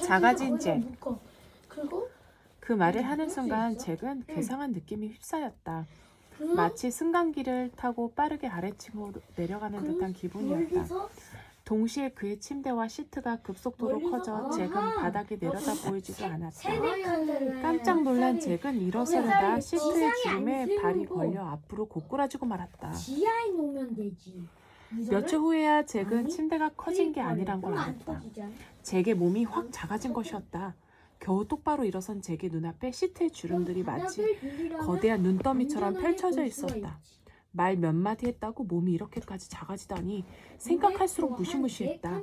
작아진 잭. 그리고 그 말을 하는 순간 잭은 괴상한 느낌이 휩싸였다. 마치 승강기를 타고 빠르게 아래층으로 내려가는 듯한 기분이었다. 동시에 그의 침대와 시트가 급속도로 커져 잭은 바닥이 내려다 보이지도 않았다. 깜짝 놀란 잭은 일어서려다 시트의 주름에 발이 걸려 앞으로 고꾸라지고 말았다. 지하에 놓으면 되지. 몇 초 후에야 잭은 침대가 커진 게 아니란 걸 알았다. 잭의 몸이 확 작아진 것이었다. 겨우 똑바로 일어선 잭의 눈앞에 시트의 주름들이 마치 거대한 눈더미처럼 펼쳐져 있었다. 말 몇 마디 했다고 몸이 이렇게까지 작아지다니 생각할수록 무시무시했다.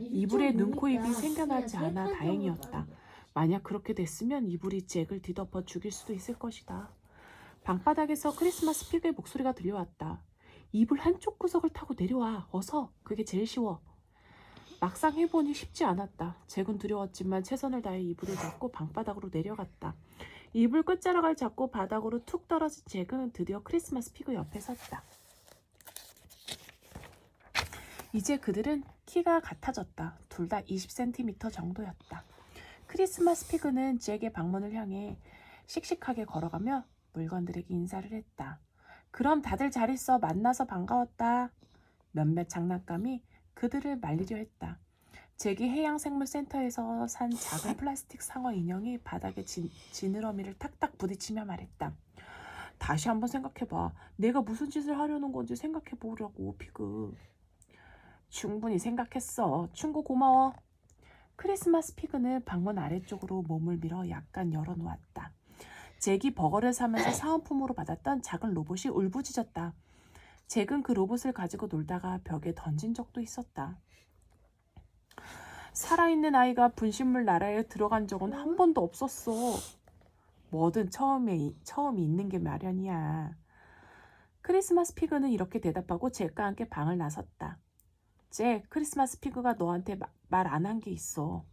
이불에 눈, 코, 입이 생겨나지 않아 다행이었다. 만약 그렇게 됐으면 이불이 잭을 뒤덮어 죽일 수도 있을 것이다. 방바닥에서 크리스마스 피그의 목소리가 들려왔다. 이불 한쪽 구석을 타고 내려와. 어서. 그게 제일 쉬워. 막상 해보니 쉽지 않았다. 잭은 두려웠지만 최선을 다해 이불을 잡고 방바닥으로 내려갔다. 이불 끝자락을 잡고 바닥으로 툭 떨어진 잭은 드디어 크리스마스 피그 옆에 섰다. 이제 그들은 키가 같아졌다. 둘 다 20cm 정도였다. 크리스마스 피그는 잭의 방문을 향해 씩씩하게 걸어가며 물건들에게 인사를 했다. 그럼 다들 잘 있어. 만나서 반가웠다. 몇몇 장난감이 그들을 말리려 했다. 잭이 해양생물센터에서 산 작은 플라스틱 상어 인형이 바닥에 지느러미를 탁탁 부딪히며 말했다. 다시 한번 생각해봐. 내가 무슨 짓을 하려는 건지 생각해보려고, 피그. 충분히 생각했어. 충고 고마워. 크리스마스 피그는 방문 아래쪽으로 몸을 밀어 약간 열어놓았다. 잭이 버거를 사면서 사은품으로 받았던 작은 로봇이 울부짖었다. 잭은 그 로봇을 가지고 놀다가 벽에 던진 적도 있었다. 살아있는 아이가 분신물 나라에 들어간 적은 한 번도 없었어. 뭐든 처음이 있는 게 마련이야. 크리스마스 피그는 이렇게 대답하고 잭과 함께 방을 나섰다. 잭, 크리스마스 피그가 너한테 말 안 한 게 있어.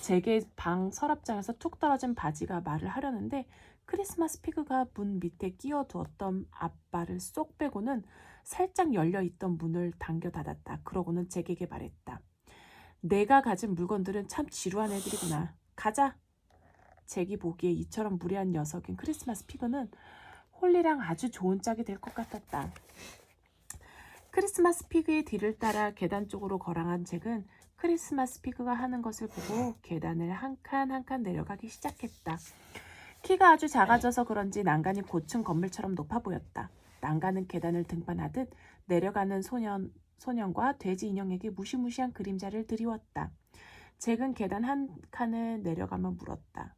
잭의 방 서랍장에서 툭 떨어진 바지가 말을 하려는데 크리스마스 피그가 문 밑에 끼워두었던 앞발을 쏙 빼고는 살짝 열려있던 문을 당겨 닫았다. 그러고는 잭에게 말했다. 내가 가진 물건들은 참 지루한 애들이구나. 가자. 잭이 보기에 이처럼 무례한 녀석인 크리스마스 피그는 홀리랑 아주 좋은 짝이 될 것 같았다. 크리스마스 피그의 뒤를 따라 계단 쪽으로 걸어간 잭은 크리스마스 피그가 하는 것을 보고 계단을 한 칸 한 칸 내려가기 시작했다. 키가 아주 작아져서 그런지 난간이 고층 건물처럼 높아 보였다. 난간은 계단을 등반하듯 내려가는 소년과 돼지 인형에게 무시무시한 그림자를 드리웠다. 잭은 계단 한 칸을 내려가며 물었다.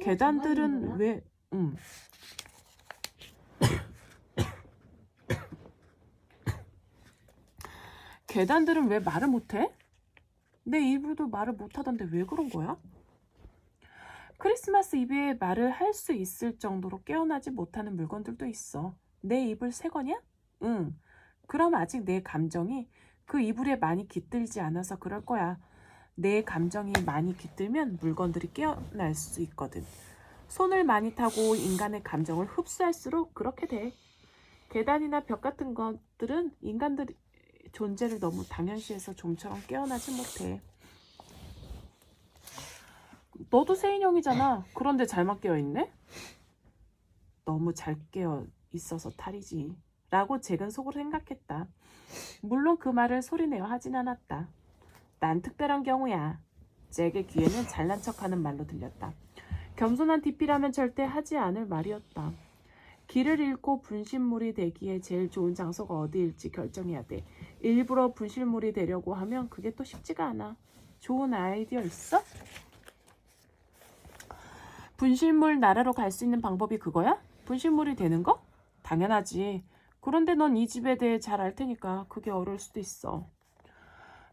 계단들은 왜... 계단들은 왜 말을 못해? 내 이불도 말을 못하던데 왜 그런 거야? 크리스마스 이브에 말을 할 수 있을 정도로 깨어나지 못하는 물건들도 있어. 내 이불 새 거냐? 응. 그럼 아직 내 감정이 그 이불에 많이 깃들지 않아서 그럴 거야. 내 감정이 많이 깃들면 물건들이 깨어날 수 있거든. 손을 많이 타고 인간의 감정을 흡수할수록 그렇게 돼. 계단이나 벽 같은 것들은 인간들의 존재를 너무 당연시해서 좀처럼 깨어나지 못해. 너도 새 인형이잖아. 그런데 잘만 깨어있네? 너무 잘 깨어 있어서 탈이지. 라고 잭은 속으로 생각했다. 물론 그 말을 소리내어 하진 않았다. 난 특별한 경우야. 잭의 귀에는 잘난 척하는 말로 들렸다. 겸손한 디피라면 절대 하지 않을 말이었다. 길을 잃고 분신물이 되기에 제일 좋은 장소가 어디일지 결정해야 돼. 일부러 분신물이 되려고 하면 그게 또 쉽지가 않아. 좋은 아이디어 있어? 분실물 나라로 갈 수 있는 방법이 그거야? 분실물이 되는 거? 당연하지. 그런데 넌 이 집에 대해 잘 알 테니까 그게 어려울 수도 있어.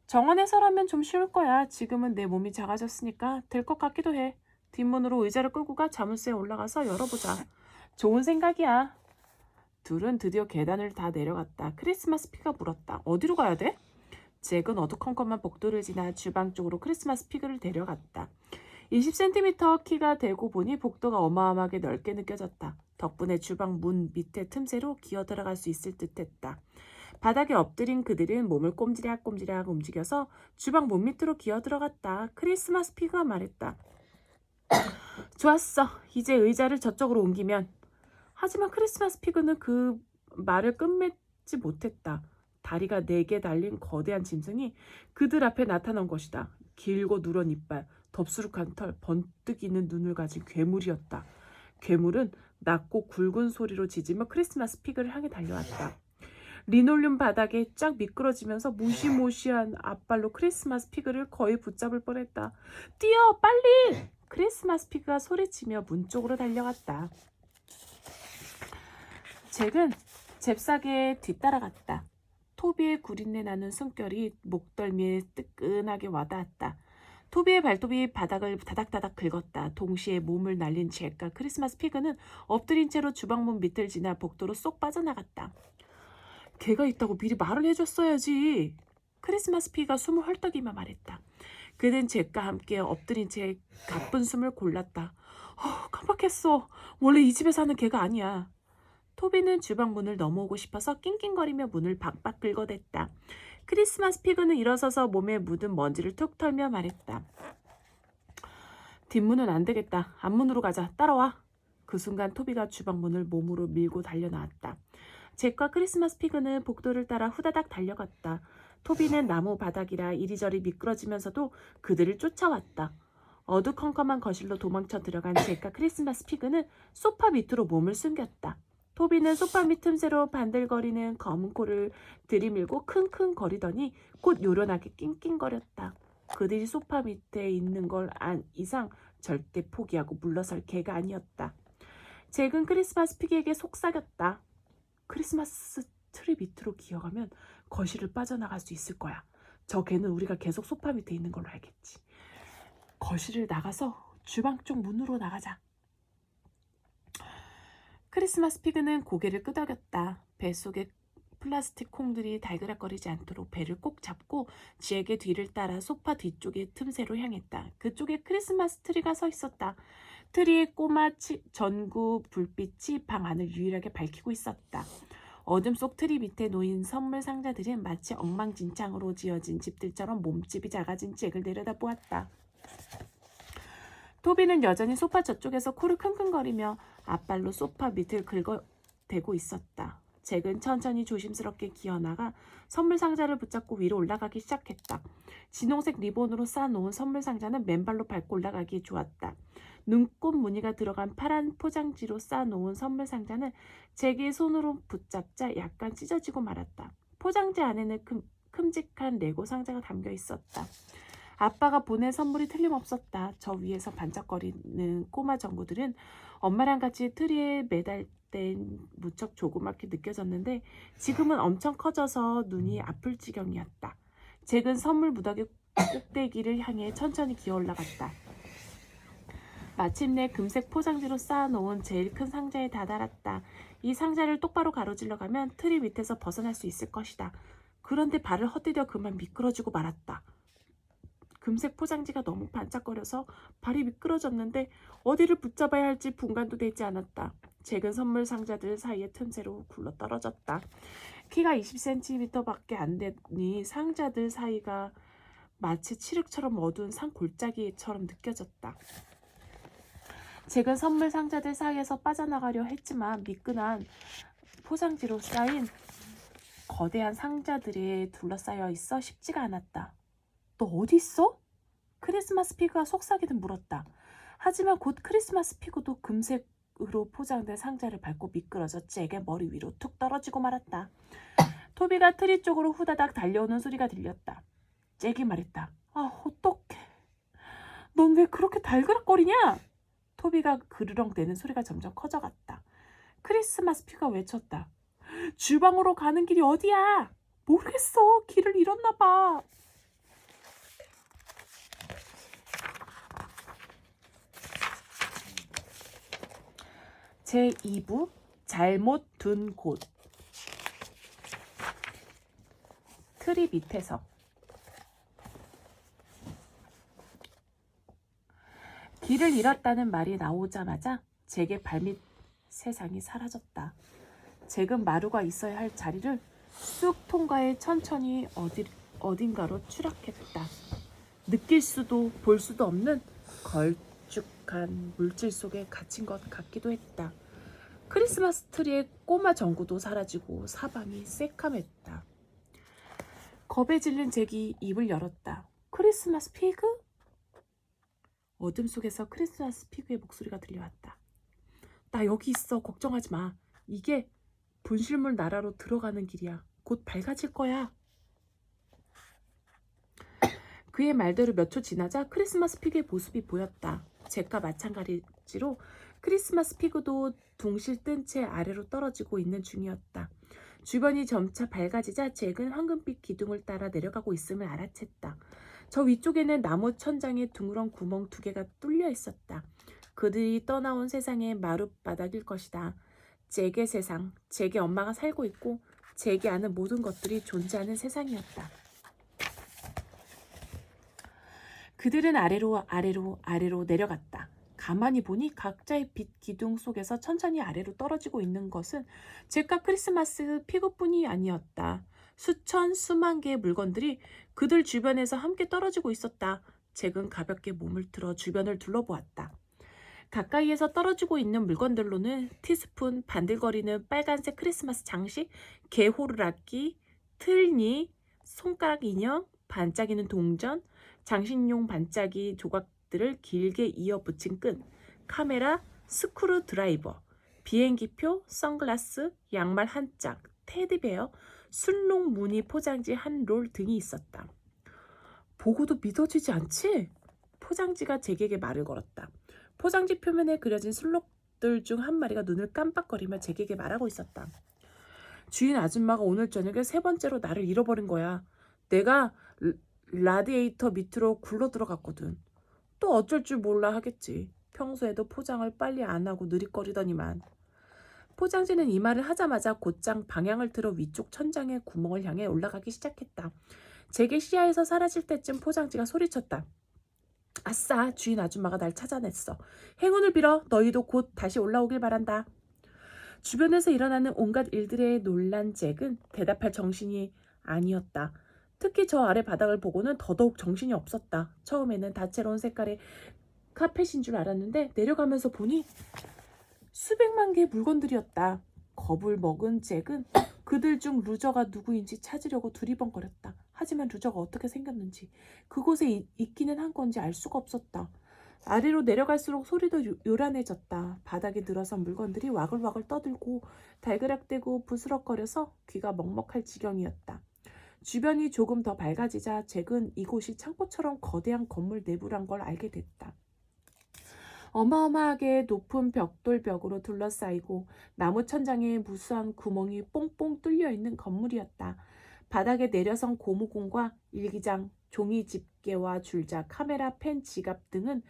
정원에서라면 좀 쉬울 거야. 지금은 내 몸이 작아졌으니까 될 것 같기도 해. 뒷문으로 의자를 끌고 가 자물쇠에 올라가서 열어보자. 좋은 생각이야. 둘은 드디어 계단을 다 내려갔다. 크리스마스 피그가 물었다. 어디로 가야 돼? 잭은 어두컴컴한 복도를 지나 주방 쪽으로 크리스마스 피그를 데려갔다. 20cm 키가 되고 보니 복도가 어마어마하게 넓게 느껴졌다. 덕분에 주방 문 밑에 틈새로 기어 들어갈 수 있을 듯했다. 바닥에 엎드린 그들은 몸을 꼼지락꼼지락 움직여서 주방 문 밑으로 기어 들어갔다. 크리스마스 피그가 말했다. 좋았어. 이제 의자를 저쪽으로 옮기면. 하지만 크리스마스 피그는 그 말을 끝맺지 못했다. 다리가 4개 달린 거대한 짐승이 그들 앞에 나타난 것이다. 길고 누런 이빨, 덥수룩한 털, 번뜩이는 눈을 가진 괴물이었다. 괴물은 낮고 굵은 소리로 짖으며 크리스마스 피그를 향해 달려왔다. 리놀륨 바닥에 쫙 미끄러지면서 무시무시한 앞발로 크리스마스 피그를 거의 붙잡을 뻔했다. 뛰어! 빨리! 크리스마스 피그가 소리치며 문 쪽으로 달려갔다. 잭은 잽싸게 뒤따라갔다. 토비의 구린내 나는 숨결이 목덜미에 뜨끈하게 와닿았다. 토비의 발톱이 바닥을 다닥다닥 긁었다. 동시에 몸을 날린 잭과 크리스마스 피그는 엎드린 채로 주방문 밑을 지나 복도로 쏙 빠져나갔다. 개가 있다고 미리 말을 해줬어야지. 크리스마스 피그가 숨을 헐떡이며 말했다. 그는 잭과 함께 엎드린 채 가쁜 숨을 골랐다. 깜빡했어. 원래 이 집에 사는 개가 아니야. 토비는 주방 문을 넘어오고 싶어서 낑낑거리며 문을 박박 긁어댔다. 크리스마스 피그는 일어서서 몸에 묻은 먼지를 툭 털며 말했다. 뒷문은 안 되겠다. 앞문으로 가자. 따라와. 그 순간 토비가 주방 문을 몸으로 밀고 달려나왔다. 잭과 크리스마스 피그는 복도를 따라 후다닥 달려갔다. 토비는 나무 바닥이라 이리저리 미끄러지면서도 그들을 쫓아왔다. 어두컴컴한 거실로 도망쳐 들어간 잭과 크리스마스 피그는 소파 밑으로 몸을 숨겼다. 토비는 소파 밑 틈새로 반들거리는 검은 코를 들이밀고 킁킁거리더니 곧 요란하게 낑낑거렸다. 그들이 소파 밑에 있는 걸 안 이상 절대 포기하고 물러설 개가 아니었다. 잭은 크리스마스 피그에게 속삭였다. 크리스마스 트리 밑으로 기어가면 거실을 빠져나갈 수 있을 거야. 저 개는 우리가 계속 소파 밑에 있는 걸로 알겠지. 거실을 나가서 주방 쪽 문으로 나가자. 크리스마스 피그는 고개를 끄덕였다. 뱃속에 플라스틱 콩들이 달그락거리지 않도록 배를 꼭 잡고 잭의 뒤를 따라 소파 뒤쪽의 틈새로 향했다. 그쪽에 크리스마스 트리가 서 있었다. 트리의 꼬마 전구 불빛이 방 안을 유일하게 밝히고 있었다. 어둠 속 트리 밑에 놓인 선물 상자들은 마치 엉망진창으로 지어진 집들처럼 몸집이 작아진 잭을 내려다보았다. 토비는 여전히 소파 저쪽에서 코를 킁킁거리며 앞발로 소파 밑을 긁어대고 있었다. 잭은 천천히 조심스럽게 기어나가 선물 상자를 붙잡고 위로 올라가기 시작했다. 진홍색 리본으로 쌓아놓은 선물 상자는 맨발로 밟고 올라가기에 좋았다. 눈꽃 무늬가 들어간 파란 포장지로 쌓아놓은 선물 상자는 잭의 손으로 붙잡자 약간 찢어지고 말았다. 포장지 안에는 큼직한 레고 상자가 담겨 있었다. 아빠가 보낸 선물이 틀림없었다. 저 위에서 반짝거리는 꼬마 전구들은 엄마랑 같이 트리에 매달 땐 무척 조그맣게 느껴졌는데 지금은 엄청 커져서 눈이 아플 지경이었다. 잭은 선물 무더기 꼭대기를 향해 천천히 기어 올라갔다. 마침내 금색 포장지로 쌓아놓은 제일 큰 상자에 다다랐다. 이 상자를 똑바로 가로질러 가면 트리 밑에서 벗어날 수 있을 것이다. 그런데 발을 헛디뎌 그만 미끄러지고 말았다. 금색 포장지가 너무 반짝거려서 발이 미끄러졌는데 어디를 붙잡아야 할지 분간도 되지 않았다. 잭은 선물 상자들 사이의 틈새로 굴러 떨어졌다. 키가 20cm밖에 안 되니 상자들 사이가 마치 칠흑처럼 어두운 산 골짜기처럼 느껴졌다. 잭은 선물 상자들 사이에서 빠져나가려 했지만 미끈한 포장지로 쌓인 거대한 상자들에 둘러싸여 있어 쉽지가 않았다. 너 어디 있어? 크리스마스 피그가 속삭이듯 물었다. 하지만 곧 크리스마스 피그도 금색으로 포장된 상자를 밟고 미끄러져 잭의 머리 위로 툭 떨어지고 말았다. 토비가 트리 쪽으로 후다닥 달려오는 소리가 들렸다. 잭이 말했다. 아, 어떡해. 넌 왜 그렇게 달그락거리냐? 토비가 그르렁대는 소리가 점점 커져갔다. 크리스마스 피그가 외쳤다. 주방으로 가는 길이 어디야? 모르겠어. 길을 잃었나 봐. 제2부 잘못 둔 곳. 트리 밑에서. 길을 잃었다는 말이 나오자마자 잭의 발밑 세상이 사라졌다. 잭은 마루가 있어야 할 자리를 쑥 통과해 천천히 어딘가로 추락했다. 느낄 수도 볼 수도 없는 걸쭉한 물질 속에 갇힌 것 같기도 했다. 크리스마스 트리의 꼬마 전구도 사라지고 사방이 새카맸다. 겁에 질린 잭이 입을 열었다. 크리스마스 피그? 어둠 속에서 크리스마스 피그의 목소리가 들려왔다. 나 여기 있어. 걱정하지 마. 이게 분실물 나라로 들어가는 길이야. 곧 밝아질 거야. 그의 말대로 몇 초 지나자 크리스마스 피그의 모습이 보였다. 잭과 마찬가지로 크리스마스 피그도 둥실 뜬 채 아래로 떨어지고 있는 중이었다. 주변이 점차 밝아지자 잭은 황금빛 기둥을 따라 내려가고 있음을 알아챘다. 저 위쪽에는 나무 천장에 둥그런 구멍 2개가 뚫려 있었다. 그들이 떠나온 세상의 마룻바닥일 것이다. 잭의 세상, 잭의 엄마가 살고 있고 잭이 아는 모든 것들이 존재하는 세상이었다. 그들은 아래로 내려갔다. 가만히 보니 각자의 빛 기둥 속에서 천천히 아래로 떨어지고 있는 것은 잭과 크리스마스 피그뿐이 아니었다. 수만 개의 물건들이 그들 주변에서 함께 떨어지고 있었다. 잭은 가볍게 몸을 틀어 주변을 둘러보았다. 가까이에서 떨어지고 있는 물건들로는 티스푼, 반들거리는 빨간색 크리스마스 장식, 개호루라기, 틀니, 손가락 인형, 반짝이는 동전, 장식용 반짝이 조각들을 길게 이어 붙인 끈, 카메라, 스크루 드라이버, 비행기표, 선글라스, 양말 한 짝, 테디베어, 순록 무늬 포장지 한 롤 등이 있었다. 보고도 믿어지지 않지? 포장지가 잭에게 말을 걸었다. 포장지 표면에 그려진 순록들 중 한 마리가 눈을 깜빡거리며 잭에게 말하고 있었다. 주인 아줌마가 오늘 저녁에 3번째로 나를 잃어버린 거야. 내가 라디에이터 밑으로 굴러 들어갔거든. 또 어쩔 줄 몰라 하겠지. 평소에도 포장을 빨리 안 하고 느릿거리더니만. 포장지는 이 말을 하자마자 곧장 방향을 틀어 위쪽 천장의 구멍을 향해 올라가기 시작했다. 잭의 시야에서 사라질 때쯤 포장지가 소리쳤다. 아싸, 주인 아줌마가 날 찾아냈어. 행운을 빌어. 너희도 곧 다시 올라오길 바란다. 주변에서 일어나는 온갖 일들에 놀란 잭은 대답할 정신이 아니었다. 특히 저 아래 바닥을 보고는 더더욱 정신이 없었다. 처음에는 다채로운 색깔의 카펫인 줄 알았는데 내려가면서 보니 수백만 개의 물건들이었다. 겁을 먹은 잭은 그들 중 루저가 누구인지 찾으려고 두리번거렸다. 하지만 루저가 어떻게 생겼는지, 그곳에 있기는 한 건지 알 수가 없었다. 아래로 내려갈수록 소리도 요란해졌다. 바닥에 늘어선 물건들이 와글와글 떠들고 달그락대고 부스럭거려서 귀가 먹먹할 지경이었다. 주변이 조금 더 밝아지자 잭은 이곳이 창고처럼 거대한 건물 내부란 걸 알게 됐다. 어마어마하게 높은 벽돌벽으로 둘러싸이고 나무 천장에 무수한 구멍이 뽕뽕 뚫려 있는 건물이었다. 바닥에 내려선 고무공과 일기장, 종이 집게와 줄자, 카메라, 펜, 지갑 등은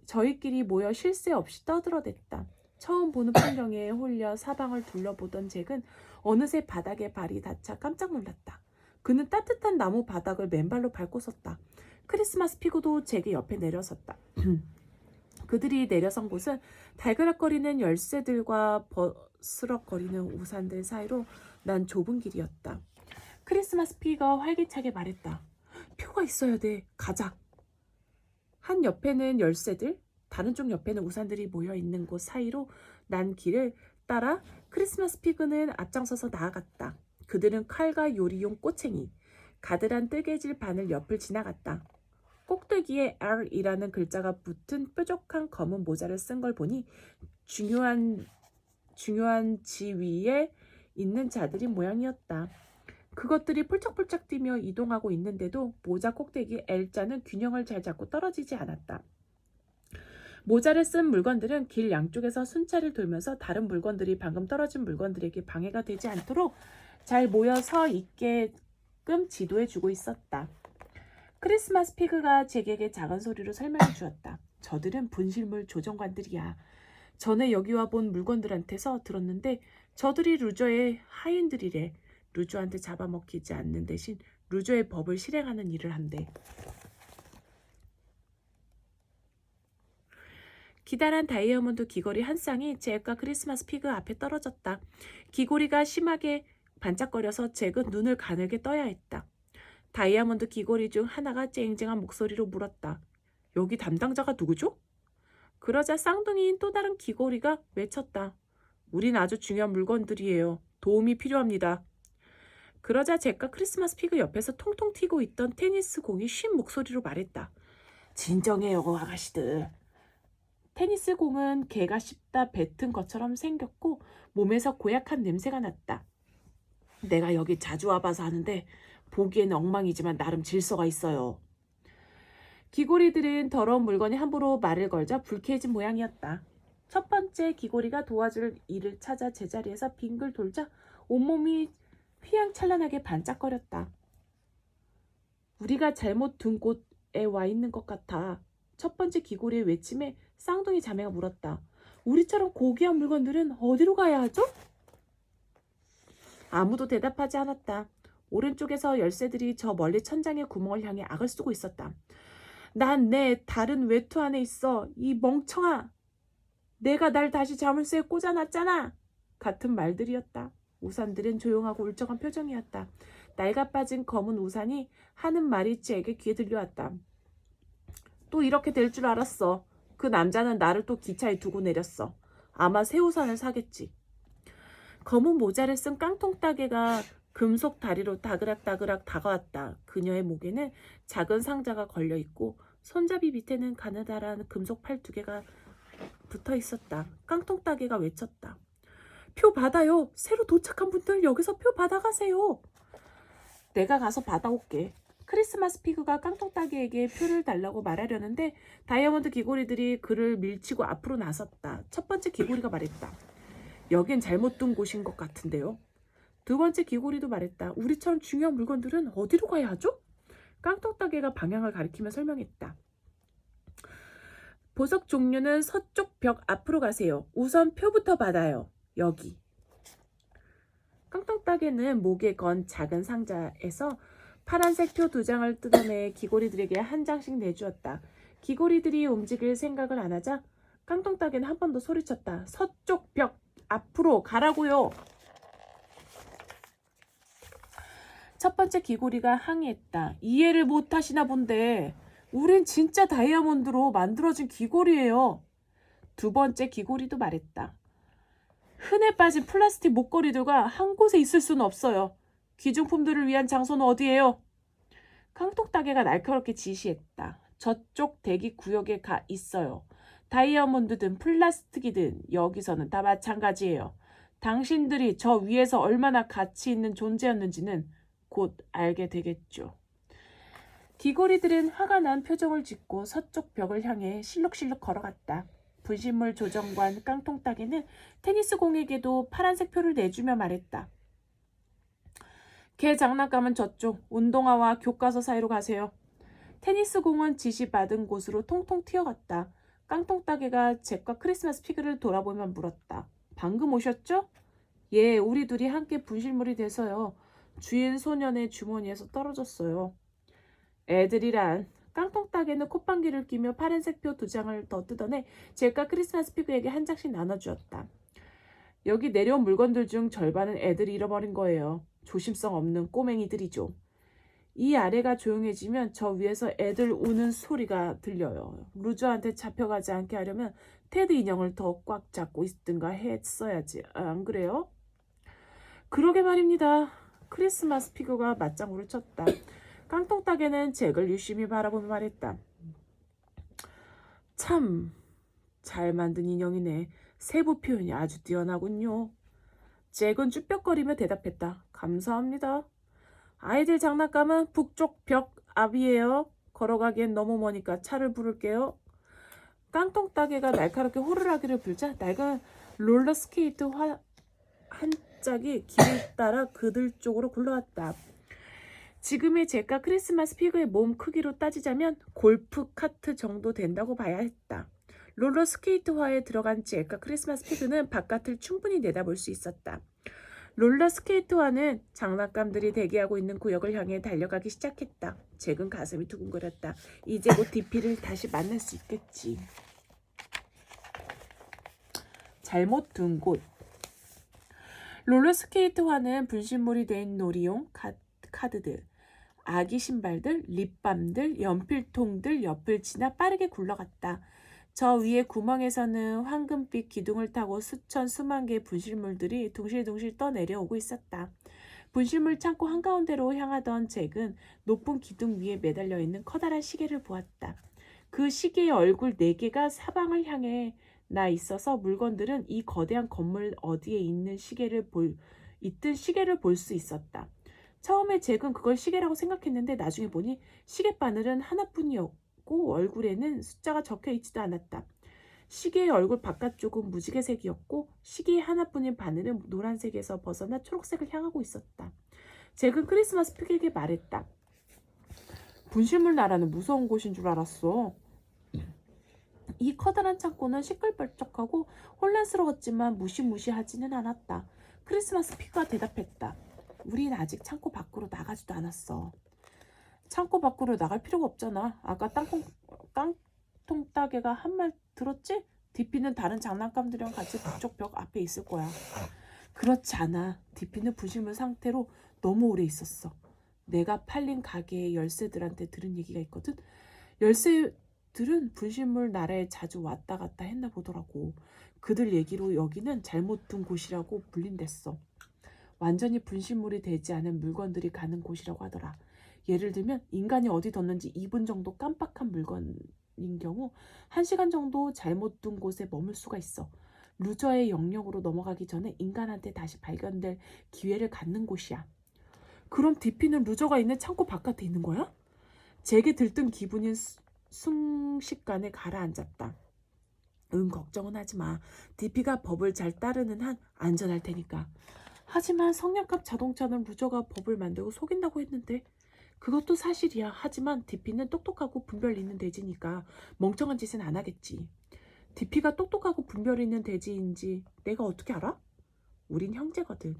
저희끼리 모여 쉴 새 없이 떠들어댔다. 처음 보는 풍경에 홀려 사방을 둘러보던 잭은 어느새 바닥에 발이 닿자 깜짝 놀랐다. 그는 따뜻한 나무 바닥을 맨발로 밟고 섰다. 크리스마스 피그도 잭의 옆에 내려섰다. 그들이 내려선 곳은 달그락거리는 열쇠들과 버스럭거리는 우산들 사이로 난 좁은 길이었다. 크리스마스 피그가 활기차게 말했다. 표가 있어야 돼. 가자. 한 옆에는 열쇠들, 다른 쪽 옆에는 우산들이 모여있는 곳 사이로 난 길을 따라 크리스마스 피그는 앞장서서 나아갔다. 그들은 칼과 요리용 꼬챙이, 가들한 뜨개질 바늘 옆을 지나갔다. 꼭대기에 R이라는 글자가 붙은 뾰족한 검은 모자를 쓴 걸 보니 중요한 지위에 있는 자들이 모양이었다. 그것들이 폴짝폴짝 뛰며 이동하고 있는데도 모자 꼭대기 L자는 균형을 잘 잡고 떨어지지 않았다. 모자를 쓴 물건들은 길 양쪽에서 순찰을 돌면서 다른 물건들이 방금 떨어진 물건들에게 방해가 되지 않도록 잘 모여 서 있게끔 지도해주고 있었다. 크리스마스 피그가 잭에게 작은 소리로 설명해 주었다. 저들은 분실물 조정관들이야. 전에 여기 와본 물건들한테서 들었는데 저들이 루저의 하인들이래. 루저한테 잡아먹히지 않는 대신 루저의 법을 실행하는 일을 한대. 기다란 다이아몬드 귀걸이 한 쌍이 잭과 크리스마스 피그 앞에 떨어졌다. 귀걸이가 심하게 반짝거려서 잭은 눈을 가늘게 떠야 했다. 다이아몬드 귀고리 중 하나가 쨍쨍한 목소리로 물었다. 여기 담당자가 누구죠? 그러자 쌍둥이인 또 다른 귀고리가 외쳤다. 우린 아주 중요한 물건들이에요. 도움이 필요합니다. 그러자 잭과 크리스마스 피그 옆에서 통통 튀고 있던 테니스 공이 쉰 목소리로 말했다. 진정해요, 아가씨들. 테니스 공은 개가 씹다 뱉은 것처럼 생겼고 몸에서 고약한 냄새가 났다. 내가 여기 자주 와봐서 하는데 보기에는 엉망이지만 나름 질서가 있어요. 귀고리들은 더러운 물건에 함부로 말을 걸자 불쾌해진 모양이었다. 첫 번째 귀고리가 도와줄 일을 찾아 제자리에서 빙글 돌자 온몸이 휘황찬란하게 반짝거렸다. 우리가 잘못 둔 곳에 와 있는 것 같아. 첫 번째 귀고리의 외침에 쌍둥이 자매가 물었다. 우리처럼 고귀한 물건들은 어디로 가야 하죠? 아무도 대답하지 않았다. 오른쪽에서 열쇠들이 저 멀리 천장의 구멍을 향해 악을 쓰고 있었다. 난 내 다른 외투 안에 있어. 이 멍청아. 내가 날 다시 자물쇠에 꽂아놨잖아. 같은 말들이었다. 우산들은 조용하고 울적한 표정이었다. 낡아 빠진 검은 우산이 하는 말이 잭의 귀에 들려왔다. 또 이렇게 될 줄 알았어. 그 남자는 나를 또 기차에 두고 내렸어. 아마 새 우산을 사겠지. 검은 모자를 쓴 깡통따개가 금속 다리로 다그락다그락 다가왔다. 그녀의 목에는 작은 상자가 걸려있고 손잡이 밑에는 가느다란 금속 팔 2개가 붙어 있었다. 깡통따개가 외쳤다. 표 받아요. 새로 도착한 분들 여기서 표 받아가세요. 내가 가서 받아올게. 크리스마스 피그가 깡통따개에게 표를 달라고 말하려는데 다이아몬드 귀고리들이 그를 밀치고 앞으로 나섰다. 첫 번째 귀고리가 말했다. 여긴 잘못 둔 곳인 것 같은데요. 두 번째 귀고리도 말했다. 우리처럼 중요한 물건들은 어디로 가야 하죠? 깡통따개가 방향을 가리키며 설명했다. 보석 종류는 서쪽 벽 앞으로 가세요. 우선 표부터 받아요. 여기. 깡통따개는 목에 건 작은 상자에서 파란색 표 2장을 뜯어내 귀고리들에게 한 장씩 내주었다. 귀고리들이 움직일 생각을 안 하자 깡통따개는 한 번 더 소리쳤다. 서쪽 벽 앞으로 가라고요. 첫 번째 귀고리가 항의했다. 이해를 못하시나 본데 우린 진짜 다이아몬드로 만들어진 귀고리예요. 두 번째 귀고리도 말했다. 흔해 빠진 플라스틱 목걸이들과 한 곳에 있을 수는 없어요. 귀중품들을 위한 장소는 어디예요? 깡통따개가 날카롭게 지시했다. 저쪽 대기 구역에 가 있어요. 다이아몬드든 플라스틱이든 여기서는 다 마찬가지예요. 당신들이 저 위에서 얼마나 가치 있는 존재였는지는 곧 알게 되겠죠. 귀고리들은 화가 난 표정을 짓고 서쪽 벽을 향해 실룩실룩 걸어갔다. 분실물 조정관 깡통따개는 테니스 공에게도 파란색 표를 내주며 말했다. 개 장난감은 저쪽 운동화와 교과서 사이로 가세요. 테니스 공은 지시받은 곳으로 통통 튀어갔다. 깡통따개가 잭과 크리스마스 피그를 돌아보며 물었다. 방금 오셨죠? 예, 우리 둘이 함께 분실물이 돼서요. 주인 소년의 주머니에서 떨어졌어요. 애들이란. 깡통따개는 콧방귀를 끼며 파란색 표 2장을 더 뜯어내 잭과 크리스마스 피그에게 한 장씩 나눠주었다. 여기 내려온 물건들 중 절반은 애들이 잃어버린 거예요. 조심성 없는 꼬맹이들이죠. 이 아래가 조용해지면 저 위에서 애들 우는 소리가 들려요. 루저한테 잡혀가지 않게 하려면 테드 인형을 더 꽉 잡고 있든가 했어야지. 안 그래요? 그러게 말입니다. 크리스마스 피그가 맞장구를 쳤다. 깡통따개는 잭을 유심히 바라보며 말했다. 참 잘 만든 인형이네. 세부 표현이 아주 뛰어나군요. 잭은 쭈뼛거리며 대답했다. 감사합니다. 아이들 장난감은 북쪽 벽 앞이에요. 걸어가기엔 너무 머니까 차를 부를게요. 깡통따개가 날카롭게 호루라기를 불자 낡은 롤러스케이트 한 짝이 길을 따라 그들 쪽으로 굴러왔다. 지금의 잭과 크리스마스 피그의 몸 크기로 따지자면 골프 카트 정도 된다고 봐야 했다. 롤러스케이트화에 들어간 잭과 크리스마스 피그는 바깥을 충분히 내다볼 수 있었다. 롤러스케이트화는 장난감들이 대기하고 있는 구역을 향해 달려가기 시작했다. 잭은 가슴이 두근거렸다. 이제 곧 디피를 다시 만날 수 있겠지. 잘못 둔 곳. 롤러스케이트화는 분실물이 된 놀이용 카드들, 아기 신발들, 립밤들, 연필통들 옆을 지나 빠르게 굴러갔다. 저 위에 구멍에서는 황금빛 기둥을 타고 수만 개의 분실물들이 둥실둥실 떠내려오고 있었다. 분실물 창고 한가운데로 향하던 잭은 높은 기둥 위에 매달려 있는 커다란 시계를 보았다. 그 시계의 얼굴 4개가 사방을 향해 나 있어서 물건들은 이 거대한 건물 어디에 있든 시계를 볼 수 있었다. 처음에 잭은 그걸 시계라고 생각했는데 나중에 보니 시계 바늘은 하나뿐이었고 얼굴에는 숫자가 적혀 있지도 않았다. 시계의 얼굴 바깥쪽은 무지개색이었고 시계의 하나뿐인 바늘은 노란색에서 벗어나 초록색을 향하고 있었다. 잭은 크리스마스 피그에게 말했다. 분실물 나라는 무서운 곳인 줄 알았어. 이 커다란 창고는 시끌벅적하고 혼란스러웠지만 무시무시하지는 않았다. 크리스마스 피그가 대답했다. 우린 아직 창고 밖으로 나가지도 않았어. 창고 밖으로 나갈 필요가 없잖아. 아까 깡통 따개가 한 말 들었지? 디피는 다른 장난감들이랑 같이 북쪽 벽 앞에 있을 거야. 그렇지 않아. 디피는 분실물 상태로 너무 오래 있었어. 내가 팔린 가게의 열쇠들한테 들은 얘기가 있거든. 열쇠들은 분실물 나라에 자주 왔다 갔다 했나 보더라고. 그들 얘기로 여기는 잘못 둔 곳이라고 불린댔어. 완전히 분실물이 되지 않은 물건들이 가는 곳이라고 하더라. 예를 들면 인간이 어디 뒀는지 2분 정도 깜빡한 물건인 경우 1시간 정도 잘못 둔 곳에 머물 수가 있어. 루저의 영역으로 넘어가기 전에 인간한테 다시 발견될 기회를 갖는 곳이야. 그럼 디피는 루저가 있는 창고 바깥에 있는 거야? 제게 들뜬 기분이 순식간에 가라앉았다. 걱정은 하지 마. 디피가 법을 잘 따르는 한 안전할 테니까. 하지만 성냥갑 자동차는 루저가 법을 만들고 속인다고 했는데 그것도 사실이야. 하지만 디피는 똑똑하고 분별 있는 돼지니까 멍청한 짓은 안 하겠지. 디피가 똑똑하고 분별 있는 돼지인지 내가 어떻게 알아? 우린 형제거든.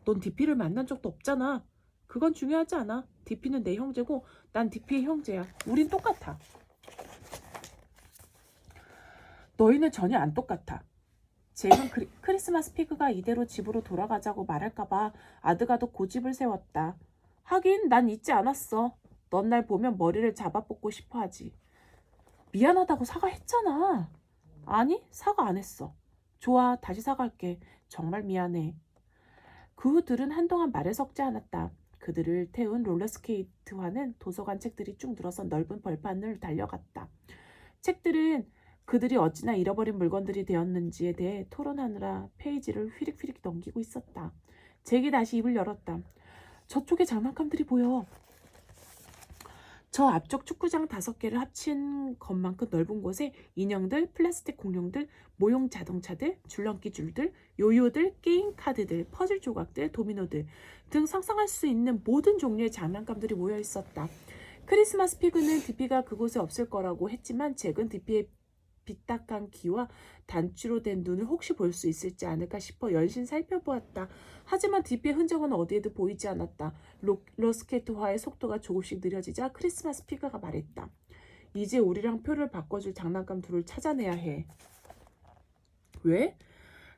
넌 디피를 만난 적도 없잖아. 그건 중요하지 않아. 디피는 내 형제고 난 디피의 형제야. 우린 똑같아. 너희는 전혀 안 똑같아. 잭은 크리스마스 피그가 이대로 집으로 돌아가자고 말할까봐 아드가도 고집을 세웠다. 하긴 난 잊지 않았어. 넌 날 보면 머리를 잡아뻗고 싶어 하지. 미안하다고 사과했잖아. 아니, 사과 안 했어. 좋아, 다시 사과할게. 정말 미안해. 그들은 한동안 말을 섞지 않았다. 그들을 태운 롤러스케이트화는 도서관 책들이 쭉 늘어서 넓은 벌판을 달려갔다. 책들은 그들이 어찌나 잃어버린 물건들이 되었는지에 대해 토론하느라 페이지를 휘릭휘릭 넘기고 있었다. 잭이 다시 입을 열었다. 저쪽에 장난감들이 보여. 저 앞쪽 축구장 5개를 합친 것만큼 넓은 곳에 인형들, 플라스틱 공룡들, 모형 자동차들, 줄넘기 줄들, 요요들, 게임 카드들, 퍼즐 조각들, 도미노들 등 상상할 수 있는 모든 종류의 장난감들이 모여 있었다. 크리스마스 피그는 디피가 그곳에 없을 거라고 했지만 잭은 디피의 빗딱한 귀와 단추로 된 눈을 혹시 볼 수 있을지 않을까 싶어 열심 살펴보았다. 하지만 디피의 흔적은 어디에도 보이지 않았다. 롤러스케이트화의 속도가 조금씩 느려지자 크리스마스 피그가 말했다. 이제 우리랑 표를 바꿔줄 장난감 둘을 찾아내야 해. 왜?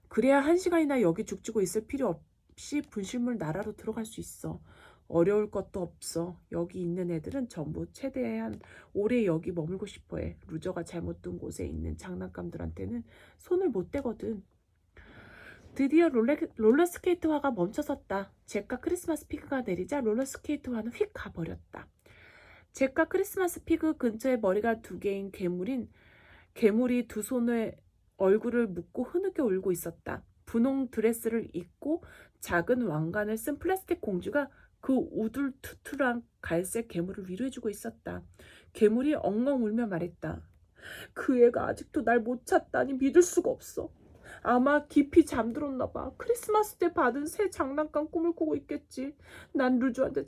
그래야 1시간이나 여기 죽지고 있을 필요 없이 분실물 나라로 들어갈 수 있어. 어려울 것도 없어. 여기 있는 애들은 전부 최대한 오래 여기 머물고 싶어해. 루저가 잘못 둔 곳에 있는 장난감들한테는 손을 못 대거든. 드디어 롤러스케이트화가 멈춰섰다. 잭과 크리스마스 피그가 내리자 롤러스케이트화는 휙 가버렸다. 잭과 크리스마스 피그 근처에 머리가 2개인 괴물이 두 손에 얼굴을 묶고 흐느껴 울고 있었다. 분홍 드레스를 입고 작은 왕관을 쓴 플라스틱 공주가 그 우둘투투한 갈색 괴물을 위로해주고 있었다. 괴물이 엉엉 울며 말했다. 그 애가 아직도 날 못 찾다니 믿을 수가 없어. 아마 깊이 잠들었나 봐. 크리스마스 때 받은 새 장난감 꿈을 꾸고 있겠지. 난 루즈한테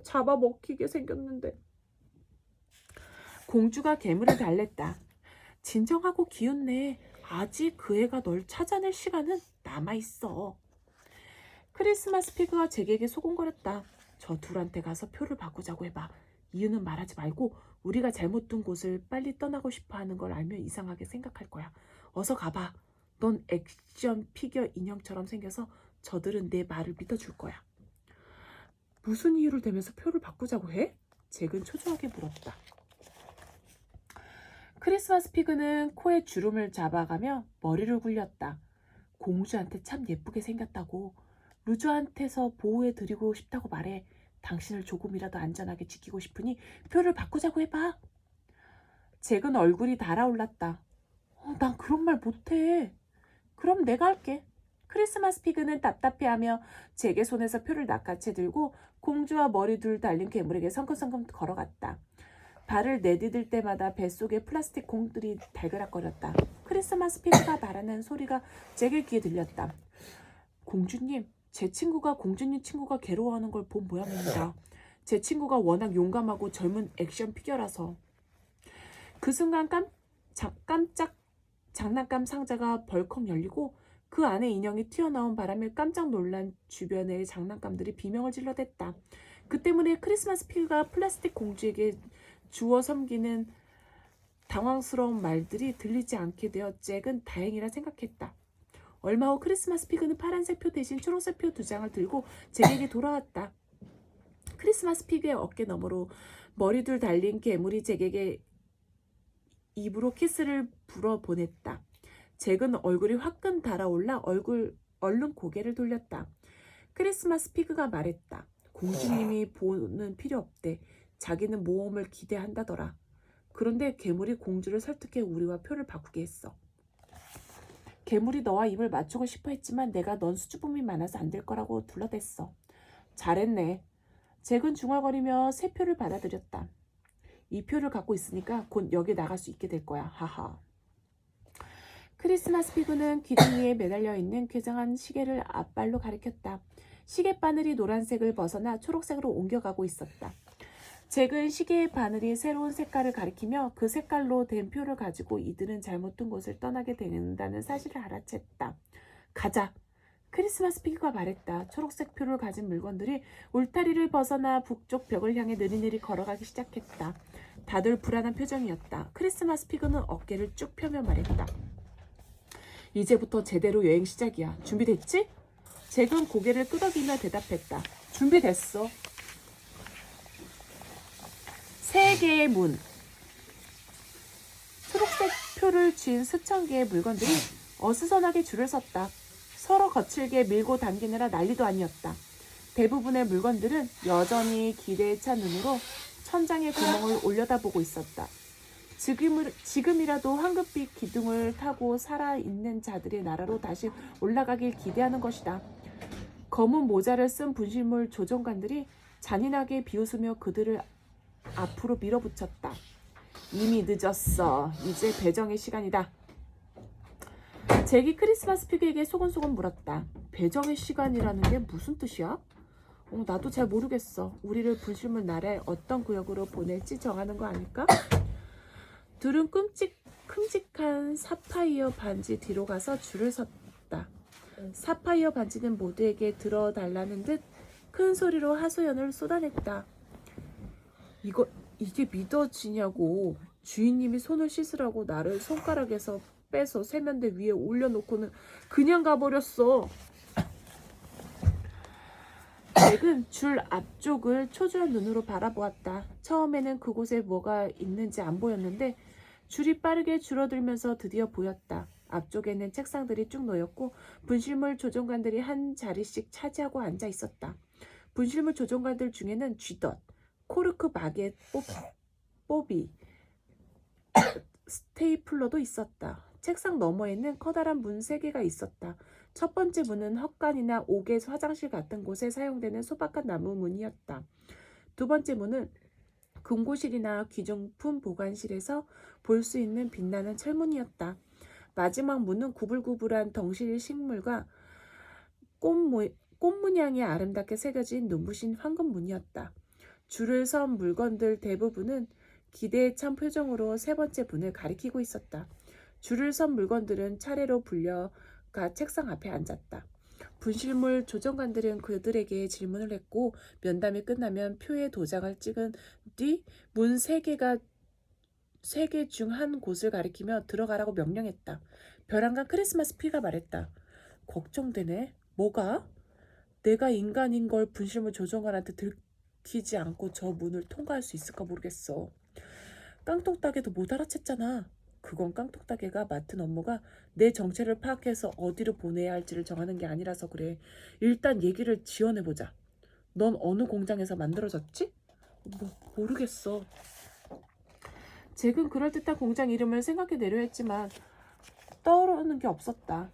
잡아먹히게 생겼는데. 공주가 괴물을 달랬다. 진정하고 기운내. 아직 그 애가 널 찾아낼 시간은 남아있어. 크리스마스 피그가 잭에게 소곤거렸다. 저 둘한테 가서 표를 바꾸자고 해봐. 이유는 말하지 말고 우리가 잘못 둔 곳을 빨리 떠나고 싶어하는 걸 알면 이상하게 생각할 거야. 어서 가봐. 넌 액션 피겨 인형처럼 생겨서 저들은 내 말을 믿어줄 거야. 무슨 이유를 대면서 표를 바꾸자고 해? 잭은 초조하게 물었다. 크리스마스 피그는 코에 주름을 잡아가며 머리를 굴렸다. 공주한테 참 예쁘게 생겼다고. 루즈한테서 보호해드리고 싶다고 말해. 당신을 조금이라도 안전하게 지키고 싶으니 표를 바꾸자고 해봐. 잭은 얼굴이 달아올랐다. 난 그런 말 못해. 그럼 내가 할게. 크리스마스 피그는 답답해하며 잭의 손에서 표를 낚아채 들고 공주와 머리 둘 달린 괴물에게 성큼성큼 걸어갔다. 발을 내디딜 때마다 뱃속에 플라스틱 공들이 달그락거렸다. 크리스마스 피그가 말하는 소리가 잭의 귀에 들렸다. 공주님, 제 친구가 공주님 친구가 괴로워하는 걸 본 모양입니다. 제 친구가 워낙 용감하고 젊은 액션 피겨라서. 그 순간 깜짝 장난감 상자가 벌컥 열리고 그 안에 인형이 튀어나온 바람에 깜짝 놀란 주변의 장난감들이 비명을 질러댔다. 그 때문에 크리스마스 피그가 플라스틱 공주에게 주워 섬기는 당황스러운 말들이 들리지 않게 되어 잭은 다행이라 생각했다. 얼마 후 크리스마스 피그는 파란색 표 대신 초록색 표 2장을 들고 잭에게 돌아왔다. 크리스마스 피그의 어깨 너머로 머리둘 달린 괴물이 잭에게 입으로 키스를 불어보냈다. 잭은 얼굴이 화끈 달아올라 얼른 고개를 돌렸다. 크리스마스 피그가 말했다. 공주님이 보는 필요 없대. 자기는 모험을 기대한다더라. 그런데 괴물이 공주를 설득해 우리와 표를 바꾸게 했어. 괴물이 너와 입을 맞추고 싶어 했지만 내가 넌 수줍음이 많아서 안 될 거라고 둘러댔어. 잘했네. 잭은 중얼거리며 새 표를 받아들였다. 이 표를 갖고 있으니까 곧 여기 나갈 수 있게 될 거야. 하하. 크리스마스 피그는 기둥 위에 매달려 있는 쾌장한 시계를 앞발로 가리켰다. 시계 바늘이 노란색을 벗어나 초록색으로 옮겨가고 있었다. 잭은 시계의 바늘이 새로운 색깔을 가리키며 그 색깔로 된 표를 가지고 이들은 잘못 둔 곳을 떠나게 된다는 사실을 알아챘다. 가자. 크리스마스 피그가 말했다. 초록색 표를 가진 물건들이 울타리를 벗어나 북쪽 벽을 향해 느리느리 걸어가기 시작했다. 다들 불안한 표정이었다. 크리스마스 피그는 어깨를 쭉 펴며 말했다. 이제부터 제대로 여행 시작이야. 준비됐지? 잭은 고개를 끄덕이며 대답했다. 준비됐어. 세 개의 문. 초록색 표를 쥔 수천 개의 물건들이 어수선하게 줄을 섰다. 서로 거칠게 밀고 당기느라 난리도 아니었다. 대부분의 물건들은 여전히 기대에 찬 눈으로 천장의 구멍을 올려다보고 있었다. 지금이라도 황급빛 기둥을 타고 살아있는 자들의 나라로 다시 올라가길 기대하는 것이다. 검은 모자를 쓴 분실물 조종관들이 잔인하게 비웃으며 그들을 앞으로 밀어붙였다. 이미 늦었어. 이제 배정의 시간이다. 잭이 크리스마스 피그에게 소곤소곤 물었다. 배정의 시간이라는 게 무슨 뜻이야? 나도 잘 모르겠어. 우리를 분실물 나라의 어떤 구역으로 보낼지 정하는 거 아닐까? 둘은 큼직한 사파이어 반지 뒤로 가서 줄을 섰다. 사파이어 반지는 모두에게 들어달라는 듯 큰 소리로 하소연을 쏟아냈다. 이게 믿어지냐고. 주인님이 손을 씻으라고 나를 손가락에서 빼서 세면대 위에 올려놓고는 그냥 가버렸어. 잭은 줄 앞쪽을 초조한 눈으로 바라보았다. 처음에는 그곳에 뭐가 있는지 안 보였는데 줄이 빠르게 줄어들면서 드디어 보였다. 앞쪽에는 책상들이 쭉 놓였고 분실물 조종관들이 한 자리씩 차지하고 앉아 있었다. 분실물 조종관들 중에는 쥐덫, 코르크 마개 뽀비, 스테이플러도 있었다. 책상 너머에는 커다란 문 3개가 있었다. 첫 번째 문은 헛간이나 옥외 화장실 같은 곳에 사용되는 소박한 나무 문이었다. 두 번째 문은 금고실이나 귀중품 보관실에서 볼 수 있는 빛나는 철문이었다. 마지막 문은 구불구불한 덩실 식물과 꽃 문양이 아름답게 새겨진 눈부신 황금문이었다. 줄을 선 물건들 대부분은 기대에 찬 표정으로 세 번째 문을 가리키고 있었다. 줄을 선 물건들은 차례로 불려가 책상 앞에 앉았다. 분실물 조정관들은 그들에게 질문을 했고 면담이 끝나면 표에 도장을 찍은 뒤 문 3개 중 한 곳을 가리키며 들어가라고 명령했다. 벼랑간 크리스마스 피가 말했다. 걱정되네. 뭐가? 내가 인간인 걸 분실물 조종관한테 들키지 않고 저 문을 통과할 수 있을까 모르겠어. 깡통따개도 못 알아챘잖아. 그건 깡통따개가 맡은 업무가 내 정체를 파악해서 어디로 보내야 할지를 정하는 게 아니라서 그래. 일단 얘기를 지어내보자. 넌 어느 공장에서 만들어졌지? 모르겠어. 잭은 그럴듯한 공장 이름을 생각해내려 했지만 떠오르는 게 없었다.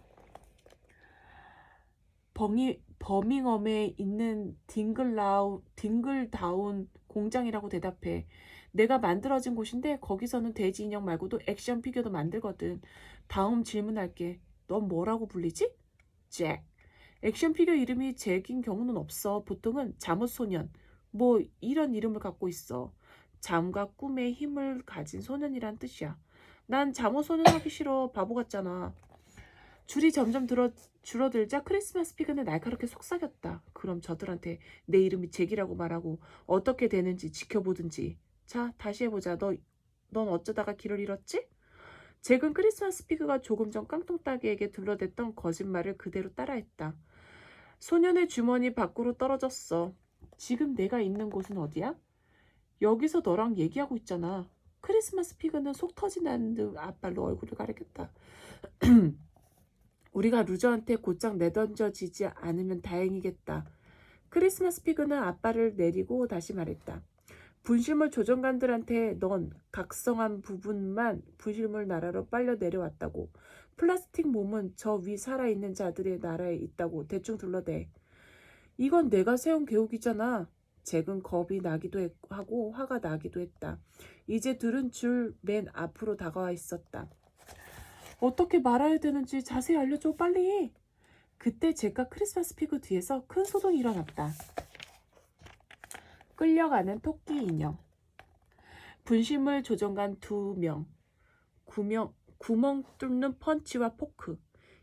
버밍엄에 있는 딩글다운 공장이라고 대답해. 내가 만들어진 곳인데 거기서는 돼지 인형 말고도 액션 피규어도 만들거든. 다음 질문할게. 넌 뭐라고 불리지? 잭. 액션 피규어 이름이 잭인 경우는 없어. 보통은 잠옷소년, 뭐 이런 이름을 갖고 있어. 잠과 꿈의 힘을 가진 소년이란 뜻이야. 난 잠옷소년 하기 싫어. 바보 같잖아. 줄이 점점 줄어들자 크리스마스 피그는 날카롭게 속삭였다. 그럼 저들한테 내 이름이 잭이라고 말하고 어떻게 되는지 지켜보든지. 자, 다시 해보자. 넌 어쩌다가 길을 잃었지? 잭은 크리스마스 피그가 조금 전 깡통따개에게 둘러댔던 거짓말을 그대로 따라했다. 소년의 주머니 밖으로 떨어졌어. 지금 내가 있는 곳은 어디야? 여기서 너랑 얘기하고 있잖아. 크리스마스 피그는 속 터지는 듯 앞발로 얼굴을 가리켰다. 우리가 루저한테 곧장 내던져지지 않으면 다행이겠다. 크리스마스 피그는 앞발을 내리고 다시 말했다. 분실물 조종관들한테 넌 각성한 부분만 분실물 나라로 빨려 내려왔다고. 플라스틱 몸은 저 위 살아있는 자들의 나라에 있다고 대충 둘러대. 이건 내가 세운 계획이잖아. 잭은 겁이 나기도 하고 화가 나기도 했다. 이제 둘은 줄 맨 앞으로 다가와 있었다. 어떻게 말해야 되는지 자세히 알려줘, 빨리. 그때 잭과 크리스마스 피그 뒤에서 큰 소동이 일어났다. 끌려가는 토끼 인형. 분실물 조종관 2명. 구멍 뚫는 펀치와 포크.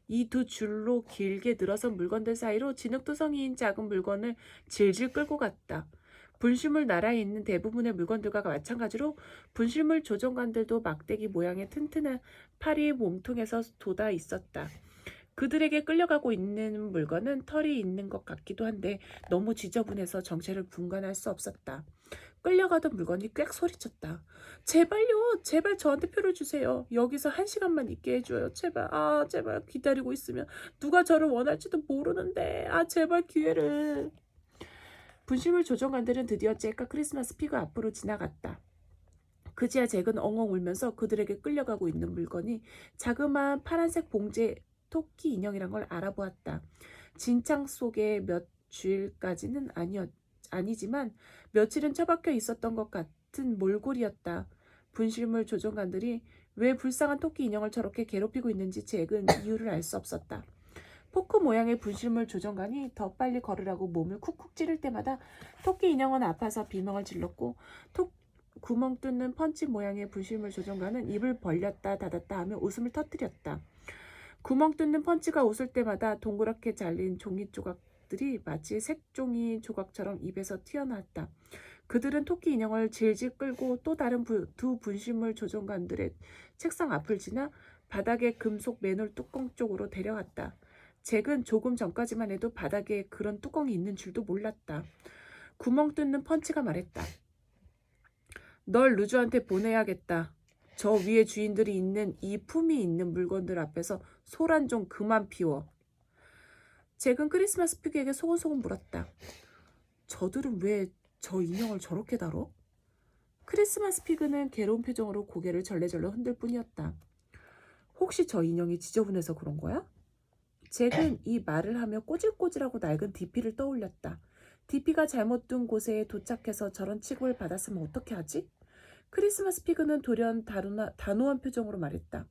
이 두 줄로 길게 늘어선 물건들 사이로 진흙투성이인 작은 물건을 질질 끌고 갔다. 분실물 나라에 있는 대부분의 물건들과 마찬가지로 분실물 조종관들도 막대기 모양의 튼튼한 파리 몸통에서 돋아 있었다. 그들에게 끌려가고 있는 물건은 털이 있는 것 같기도 한데 너무 지저분해서 정체를 분간할 수 없었다. 끌려가던 물건이 꽥 소리쳤다. 제발요, 제발 저한테 표를 주세요. 여기서 1시간만 있게 해줘요. 제발, 제발 기다리고 있으면 누가 저를 원할지도 모르는데, 제발 기회를. 분실물 조종관들은 드디어 잭과 크리스마스 피그 앞으로 지나갔다. 그제야 잭은 엉엉 울면서 그들에게 끌려가고 있는 물건이 자그마한 파란색 봉제 토끼 인형이란 걸 알아보았다. 진창 속에 몇 주일까지는 아니지만 며칠은 처박혀 있었던 것 같은 몰골이었다. 분실물 조종관들이 왜 불쌍한 토끼 인형을 저렇게 괴롭히고 있는지 잭은 이유를 알 수 없었다. 포크 모양의 분실물 조종관이 더 빨리 걸으라고 몸을 쿡쿡 찌를 때마다 토끼 인형은 아파서 비명을 질렀고 구멍 뚫는 펀치 모양의 분실물 조종관은 입을 벌렸다 닫았다 하며 웃음을 터뜨렸다. 구멍 뚫는 펀치가 웃을 때마다 동그랗게 잘린 종이 조각들이 마치 색종이 조각처럼 입에서 튀어나왔다. 그들은 토끼 인형을 질질 끌고 또 다른 두 분실물 조종관들의 책상 앞을 지나 바닥의 금속 맨홀 뚜껑 쪽으로 데려갔다. 잭은 조금 전까지만 해도 바닥에 그런 뚜껑이 있는 줄도 몰랐다. 구멍 뚫는 펀치가 말했다. 널 루즈한테 보내야겠다. 저 위에 주인들이 있는 이 품이 있는 물건들 앞에서 소란 좀 그만 피워. 잭은 크리스마스 피그에게 소곤소곤 물었다. 저들은 왜 저 인형을 저렇게 다뤄? 크리스마스 피그는 괴로운 표정으로 고개를 절레절레 흔들 뿐이었다. 혹시 저 인형이 지저분해서 그런 거야? 잭은 이 말을 하며 꼬질꼬질하고 낡은 DP를 떠올렸다. DP가 잘못 둔 곳에 도착해서 저런 취급을 받았으면 어떻게 하지? 크리스마스 피그는 돌연 단호한 표정으로 말했다.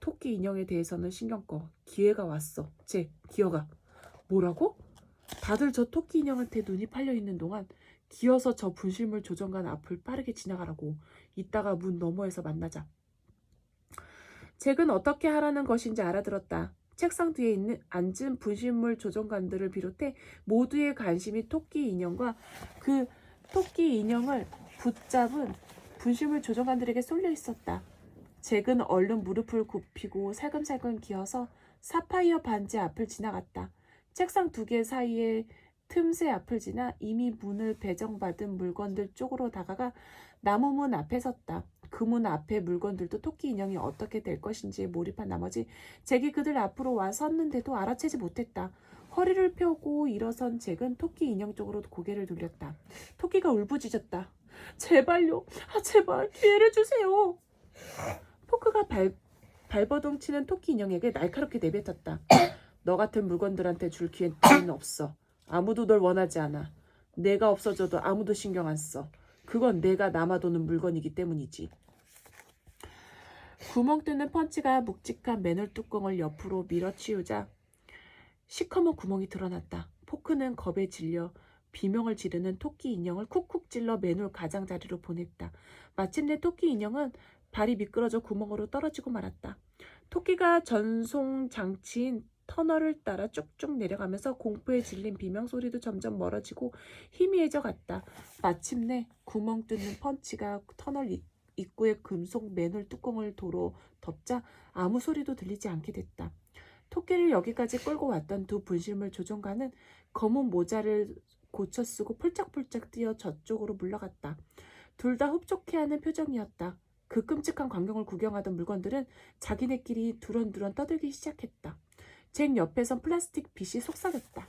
토끼 인형에 대해서는 신경 꺼. 기회가 왔어. 잭, 기어가. 뭐라고? 다들 저 토끼 인형한테 눈이 팔려있는 동안 기어서 저 분실물 조종관 앞을 빠르게 지나가라고. 이따가 문 너머에서 만나자. 잭은 어떻게 하라는 것인지 알아들었다. 책상 뒤에 앉은 분실물 조종관들을 비롯해 모두의 관심이 토끼 인형과 그 토끼 인형을 붙잡은 분실물 조종관들에게 쏠려 있었다. 잭은 얼른 무릎을 굽히고 살금살금 기어서 사파이어 반지 앞을 지나갔다. 책상 두 개 사이에 틈새 앞을 지나 이미 문을 배정받은 물건들 쪽으로 다가가 나무 문 앞에 섰다. 그 문 앞에 물건들도 토끼 인형이 어떻게 될 것인지에 몰입한 나머지 잭이 그들 앞으로 와 섰는데도 알아채지 못했다. 허리를 펴고 일어선 잭은 토끼 인형 쪽으로 고개를 돌렸다. 토끼가 울부짖었다. 제발요. 제발 기회를 주세요. 포크가 발버둥치는 토끼 인형에게 날카롭게 내뱉었다. 너 같은 물건들한테 줄 기회는 없어. 아무도 널 원하지 않아. 내가 없어져도 아무도 신경 안 써. 그건 내가 남아도는 물건이기 때문이지. 구멍 뚫는 펀치가 묵직한 맨홀 뚜껑을 옆으로 밀어치우자 시커먼 구멍이 드러났다. 포크는 겁에 질려 비명을 지르는 토끼 인형을 쿡쿡 찔러 맨홀 가장자리로 보냈다. 마침내 토끼 인형은 발이 미끄러져 구멍으로 떨어지고 말았다. 토끼가 전송 장치인 터널을 따라 쭉쭉 내려가면서 공포에 질린 비명소리도 점점 멀어지고 희미해져 갔다. 마침내 구멍 뚫는 펀치가 터널 입구의 금속 맨홀 뚜껑을 도로 덮자 아무 소리도 들리지 않게 됐다. 토끼를 여기까지 끌고 왔던 두 분실물 조종관은 검은 모자를 고쳐 쓰고 폴짝폴짝 뛰어 저쪽으로 물러갔다. 둘 다 흡족해하는 표정이었다. 그 끔찍한 광경을 구경하던 물건들은 자기네끼리 두런두런 떠들기 시작했다. 잭 옆에선 플라스틱 빛이 속삭였다.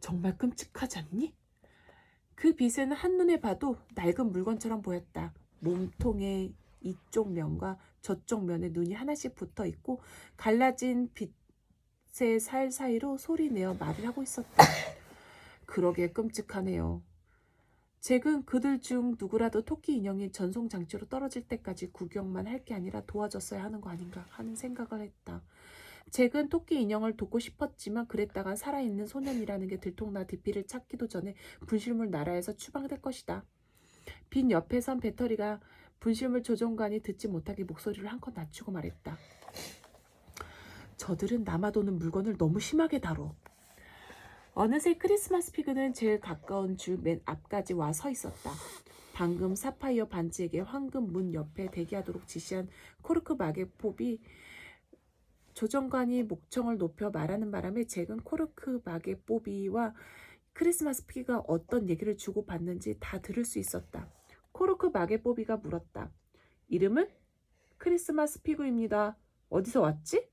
정말 끔찍하지 않니? 그 빛은 한눈에 봐도 낡은 물건처럼 보였다. 몸통의 이쪽 면과 저쪽 면에 눈이 하나씩 붙어 있고 갈라진 빛의 살 사이로 소리내어 말을 하고 있었다. 그러게 끔찍하네요. 잭은 그들 중 누구라도 토끼 인형이 전송 장치로 떨어질 때까지 구경만 할 게 아니라 도와줬어야 하는 거 아닌가 하는 생각을 했다. 잭은 토끼 인형을 돕고 싶었지만 그랬다간 살아있는 소년이라는 게 들통나 디피를 찾기도 전에 분실물 나라에서 추방될 것이다. 빛 옆에 선 배터리가 분실물 조종관이 듣지 못하게 목소리를 한껏 낮추고 말했다. 저들은 남아도는 물건을 너무 심하게 다뤄. 어느새 크리스마스 피그는 제일 가까운 줄 맨 앞까지 와 서 있었다. 방금 사파이어 반지에게 황금 문 옆에 대기하도록 지시한 코르크 마개pop이 조정관이 목청을 높여 말하는 바람에 잭은 코르크 마개뽀비와 크리스마스 피그가 어떤 얘기를 주고받는지 다 들을 수 있었다. 코르크 마개뽀비가 물었다. 이름은? 크리스마스 피그입니다. 어디서 왔지?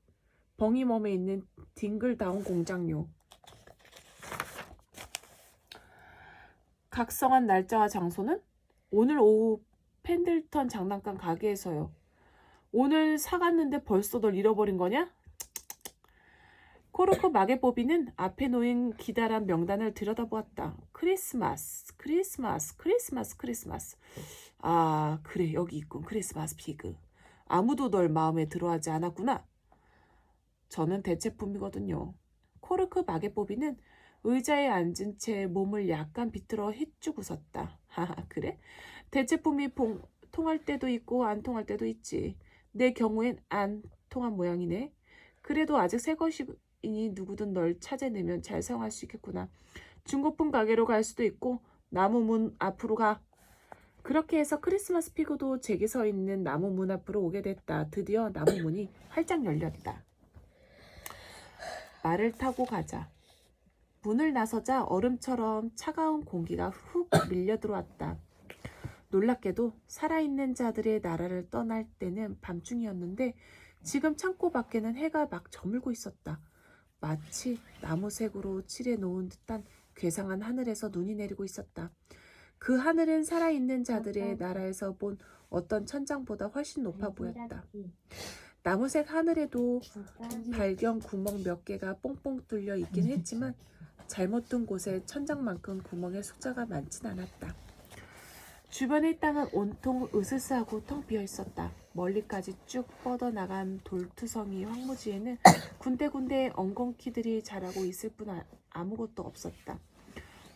벙이멈에 있는 딩글다운 공장요. 각성한 날짜와 장소는? 오늘 오후 펜들턴 장난감 가게에서요. 오늘 사갔는데 벌써 널 잃어버린 거냐? 코르크 마개뽀비는 앞에 놓인 기다란 명단을 들여다보았다. 크리스마스. 아, 그래, 여기 있군. 크리스마스 피그. 아무도 널 마음에 들어하지 않았구나. 저는 대체품이거든요. 코르크 마개뽀비는 의자에 앉은 채 몸을 약간 비틀어 휘쭉 웃었다. 하하, 그래? 대체품이 통할 때도 있고 안 통할 때도 있지. 내 경우엔 안 통한 모양이네. 그래도 아직 새 것이니 누구든 널 찾아내면 잘 사용할 수 있겠구나. 중고품 가게로 갈 수도 있고 나무 문 앞으로 가. 그렇게 해서 크리스마스 피그도 잭이 서 있는 나무 문 앞으로 오게 됐다. 드디어 나무 문이 활짝 열렸다. 말을 타고 가자. 문을 나서자 얼음처럼 차가운 공기가 훅 밀려 들어왔다. 놀랍게도 살아있는 자들의 나라를 떠날 때는 밤중이었는데 지금 창고 밖에는 해가 막 저물고 있었다. 마치 나무색으로 칠해놓은 듯한 괴상한 하늘에서 눈이 내리고 있었다. 그 하늘은 살아있는 자들의 나라에서 본 어떤 천장보다 훨씬 높아 보였다. 나무색 하늘에도 발견 구멍 몇 개가 뽕뽕 뚫려 있긴 했지만 잘못 둔 곳에 천장만큼 구멍의 숫자가 많진 않았다. 주변의 땅은 온통 으스스하고 텅 비어 있었다. 멀리까지 쭉 뻗어나간 돌투성이 황무지에는 군데군데 엉겅퀴들이 자라고 있을 뿐 아무것도 없었다.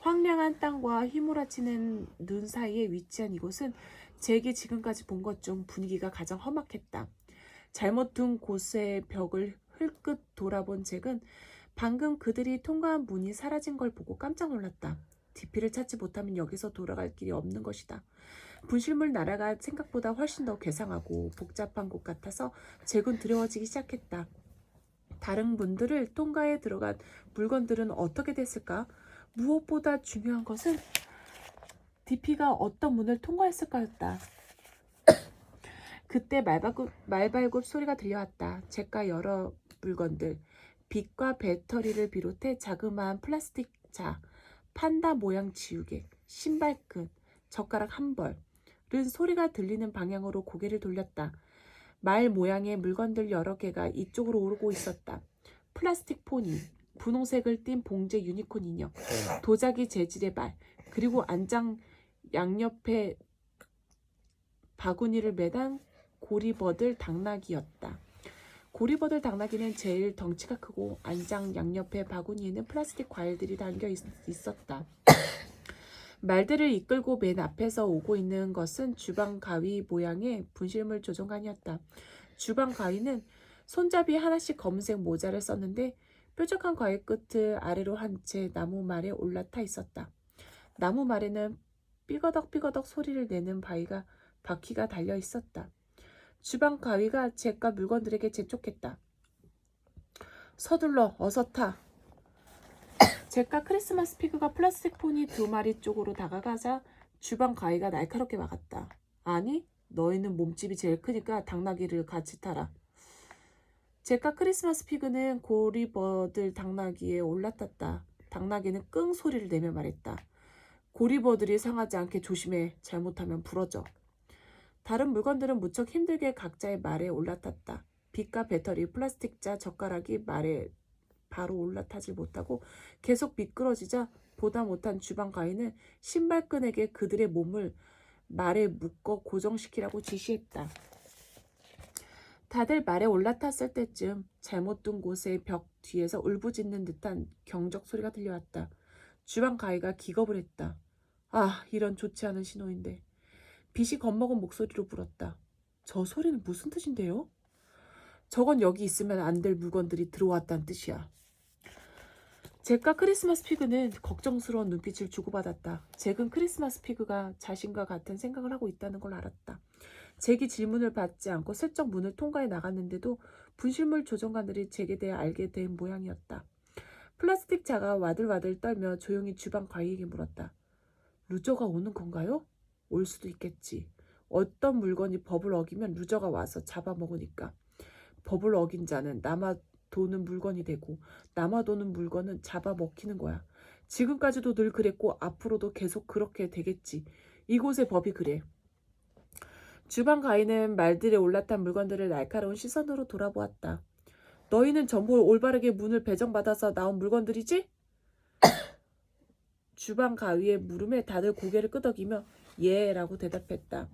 황량한 땅과 휘몰아치는 눈 사이에 위치한 이곳은 잭이 지금까지 본 것 중 분위기가 가장 험악했다. 잘못 둔 곳의 벽을 흘끗 돌아본 잭은 방금 그들이 통과한 문이 사라진 걸 보고 깜짝 놀랐다. 디피를 찾지 못하면 여기서 돌아갈 길이 없는 것이다. 분실물 나라가 생각보다 훨씬 더 괴상하고 복잡한 곳 같아서 잭은 두려워지기 시작했다. 다른 문들을 통과해 들어간 물건들은 어떻게 됐을까? 무엇보다 중요한 것은 DP가 어떤 문을 통과했을까였다. 그때 말발굽 소리가 들려왔다. 잭과 여러 물건들, 빛과 배터리를 비롯해 자그마한 플라스틱 자, 판다 모양 지우개, 신발끈, 젓가락 한 벌은 소리가 들리는 방향으로 고개를 돌렸다. 말 모양의 물건들 여러 개가 이쪽으로 오르고 있었다. 플라스틱 포니, 분홍색을 띤 봉제 유니콘 인형, 도자기 재질의 말, 그리고 안장 양옆에 바구니를 매단 고리버들 당나귀였다. 고리버들 당나귀는 제일 덩치가 크고 안장 양옆에 바구니에는 플라스틱 과일들이 담겨 있었다. 말들을 이끌고 맨 앞에서 오고 있는 것은 주방 가위 모양의 분실물 조종관이었다. 주방 가위는 손잡이 하나씩 검은색 모자를 썼는데 뾰족한 과일 끝을 아래로 한 채 나무 말에 올라타 있었다. 나무 말에는 삐거덕삐거덕 소리를 내는 바퀴가 달려 있었다. 주방 가위가 잭과 물건들에게 재촉했다. 서둘러, 어서 타. 잭과 크리스마스 피그가 플라스틱 포니 2마리 쪽으로 다가가자 주방 가위가 날카롭게 막았다. 아니, 너희는 몸집이 제일 크니까 당나귀를 같이 타라. 잭과 크리스마스 피그는 고리버들 당나귀에 올라탔다. 당나귀는 끙 소리를 내며 말했다. 고리버들이 상하지 않게 조심해. 잘못하면 부러져. 다른 물건들은 무척 힘들게 각자의 말에 올라탔다. 빛과 배터리, 플라스틱 자, 젓가락이 말에 바로 올라타질 못하고 계속 미끄러지자 보다 못한 주방 가위는 신발끈에게 그들의 몸을 말에 묶어 고정시키라고 지시했다. 다들 말에 올라탔을 때쯤 잘못 둔 곳의 벽 뒤에서 울부짖는 듯한 경적 소리가 들려왔다. 주방 가위가 기겁을 했다. 아, 이런 좋지 않은 신호인데. 빛이 겁먹은 목소리로 물었다. 저 소리는 무슨 뜻인데요? 저건 여기 있으면 안 될 물건들이 들어왔다는 뜻이야. 잭과 크리스마스 피그는 걱정스러운 눈빛을 주고받았다. 잭은 크리스마스 피그가 자신과 같은 생각을 하고 있다는 걸 알았다. 잭이 질문을 받지 않고 슬쩍 문을 통과해 나갔는데도 분실물 조종관들이 잭에 대해 알게 된 모양이었다. 플라스틱 자가 와들와들 떨며 조용히 주방 가위에게 물었다. 루저가 오는 건가요? 올 수도 있겠지. 어떤 물건이 법을 어기면 루저가 와서 잡아먹으니까. 법을 어긴 자는 남아도는 물건이 되고 남아도는 물건은 잡아먹히는 거야. 지금까지도 늘 그랬고 앞으로도 계속 그렇게 되겠지. 이곳의 법이 그래. 주방 가위는 말들에 올라탄 물건들을 날카로운 시선으로 돌아보았다. 너희는 전부 올바르게 문을 배정받아서 나온 물건들이지? 주방 가위의 물음에 다들 고개를 끄덕이며 예 라고 대답했다.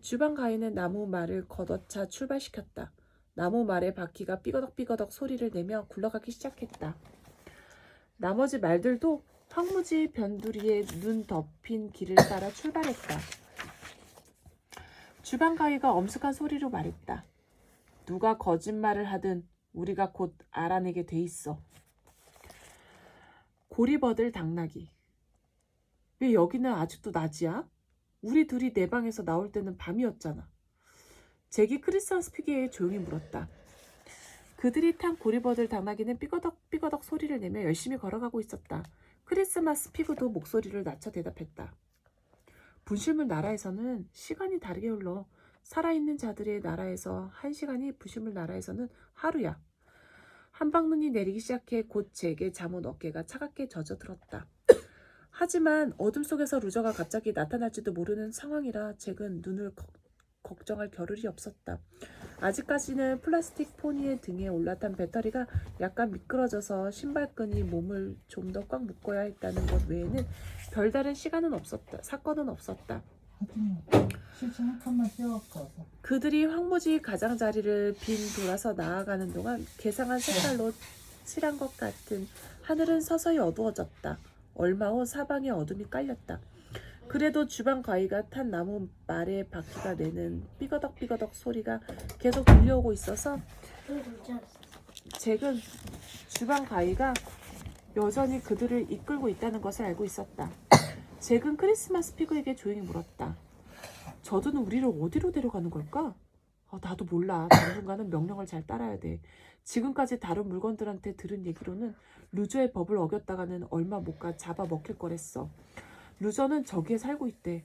주방 가위는 나무 말을 걷어차 출발시켰다. 나무 말의 바퀴가 삐거덕삐거덕 소리를 내며 굴러가기 시작했다. 나머지 말들도 황무지 변두리에 눈 덮인 길을 따라 출발했다. 주방 가위가 엄숙한 소리로 말했다. 누가 거짓말을 하든 우리가 곧 알아내게 돼 있어. 고리버들 당나귀. 왜 여기는 아직도 낮이야? 우리 둘이 내 방에서 나올 때는 밤이었잖아. 잭이 크리스마스 피그에게 조용히 물었다. 그들이 탄 고리버들 당나귀는 삐거덕삐거덕 소리를 내며 열심히 걸어가고 있었다. 크리스마스 피그도 목소리를 낮춰 대답했다. 분실물 나라에서는 시간이 다르게 흘러. 살아있는 자들의 나라에서 1시간이 분실물 나라에서는 하루야. 한방눈이 내리기 시작해 곧 잭의 잠옷 어깨가 차갑게 젖어들었다. 하지만 어둠 속에서 루저가 갑자기 나타날지도 모르는 상황이라 잭은 눈을 걱정할 겨를이 없었다. 아직까지는 플라스틱 포니의 등에 올라탄 배터리가 약간 미끄러져서 신발끈이 몸을 좀 더 꽉 묶어야 했다는 것 외에는 별다른 사건은 없었다. 실제 한 칸만 떼었어서. 그들이 황무지 가장자리를 빈 돌아서 나아가는 동안 괴상한 색깔로 칠한 것 같은 하늘은 서서히 어두워졌다. 얼마 후 사방에 어둠이 깔렸다. 그래도 주방 가위가 탄 나무 말의 바퀴가 내는 삐거덕삐거덕 소리가 계속 들려오고 있어서 잭은 주방 가위가 여전히 그들을 이끌고 있다는 것을 알고 있었다. 잭은 크리스마스 피그에게 조용히 물었다. 저들은 우리를 어디로 데려가는 걸까? 나도 몰라. 당분간은 명령을 잘 따라야 돼. 지금까지 다른 물건들한테 들은 얘기로는 루저의 법을 어겼다가는 얼마 못 가 잡아먹힐 거랬어. 루저는 저기에 살고 있대.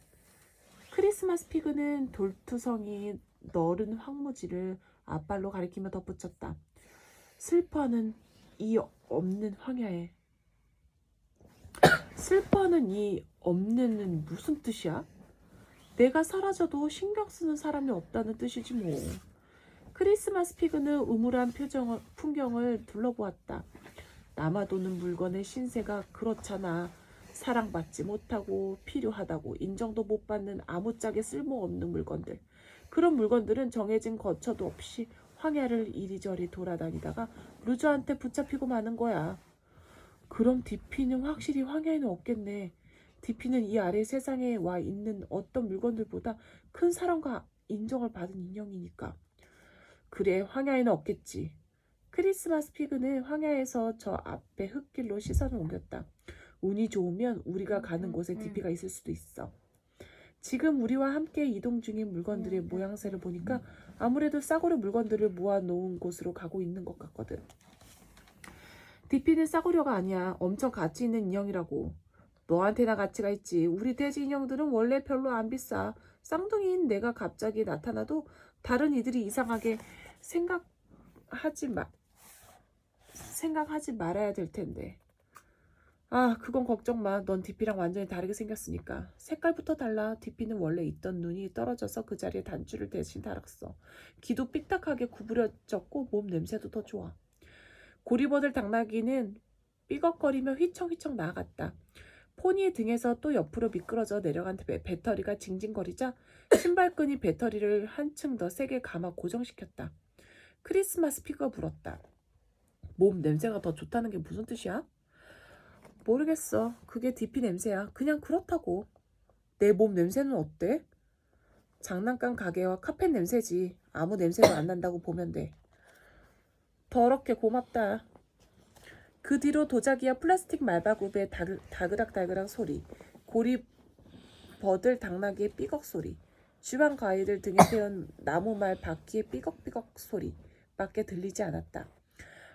크리스마스 피그는 돌투성이 너른 황무지를 앞발로 가리키며 덧붙였다. 슬퍼하는 이 없는 황야에. 슬퍼하는 이 없는은 무슨 뜻이야? 내가 사라져도 신경 쓰는 사람이 없다는 뜻이지 뭐. 크리스마스 피그는 음울한 풍경을 둘러보았다. 남아도는 물건의 신세가 그렇잖아. 사랑받지 못하고 필요하다고 인정도 못 받는 아무짝에 쓸모없는 물건들. 그런 물건들은 정해진 거처도 없이 황야를 이리저리 돌아다니다가 루저한테 붙잡히고 마는 거야. 그럼 디피는 확실히 황야에는 없겠네. 디피는 이 아래 세상에 와 있는 어떤 물건들보다 큰 사랑과 인정을 받은 인형이니까. 그래, 황야에는 없겠지. 크리스마스 피그는 황야에서 저 앞에 흙길로 시선을 옮겼다. 운이 좋으면 우리가 가는 곳에 디피가 있을 수도 있어. 지금 우리와 함께 이동 중인 물건들의 모양새를 보니까 아무래도 싸구려 물건들을 모아놓은 곳으로 가고 있는 것 같거든. 디피는 싸구려가 아니야. 엄청 가치 있는 인형이라고. 너한테나 가치가 있지. 우리 돼지 인형들은 원래 별로 안 비싸. 쌍둥이인 내가 갑자기 나타나도 다른 이들이 이상하게 생각하지 말아야 될 텐데. 그건 걱정 마. 넌 디피랑 완전히 다르게 생겼으니까. 색깔부터 달라. 디피는 원래 있던 눈이 떨어져서 그 자리에 단추를 대신 달았어. 귀도 삐딱하게 구부려졌고 몸 냄새도 더 좋아. 고리버들 당나귀는 삐걱거리며 휘청휘청 나아갔다. 포니의 등에서 또 옆으로 미끄러져 내려간 배터리가 징징거리자 신발끈이 배터리를 한층 더 세게 감아 고정시켰다. 크리스마스 피그가 물었다. 몸 냄새가 더 좋다는 게 무슨 뜻이야? 모르겠어. 그게 디피 냄새야. 그냥 그렇다고. 내 몸 냄새는 어때? 장난감 가게와 카펫 냄새지. 아무 냄새도 안 난다고 보면 돼. 더럽게 고맙다. 그 뒤로 도자기와 플라스틱 말바굽의 다그락다그락 소리, 고리 버들 당나귀의 삐걱 소리, 주방 가위들 등에 태운 나무말 바퀴의 삐걱삐걱 소리 밖에 들리지 않았다.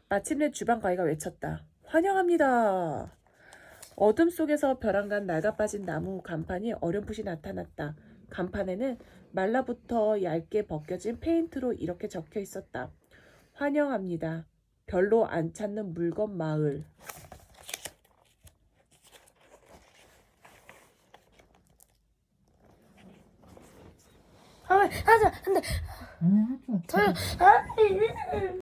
마침내 주방 가위가 외쳤다. 환영합니다. 어둠 속에서 벼랑간 낡아빠진 나무 간판이 어렴풋이 나타났다. 간판에는 말라붙어 얇게 벗겨진 페인트로 이렇게 적혀 있었다. 환영합니다. 별로 안 찾는 물건 마을. 아니 하지 마. 근데 아니 하지 마. 저요.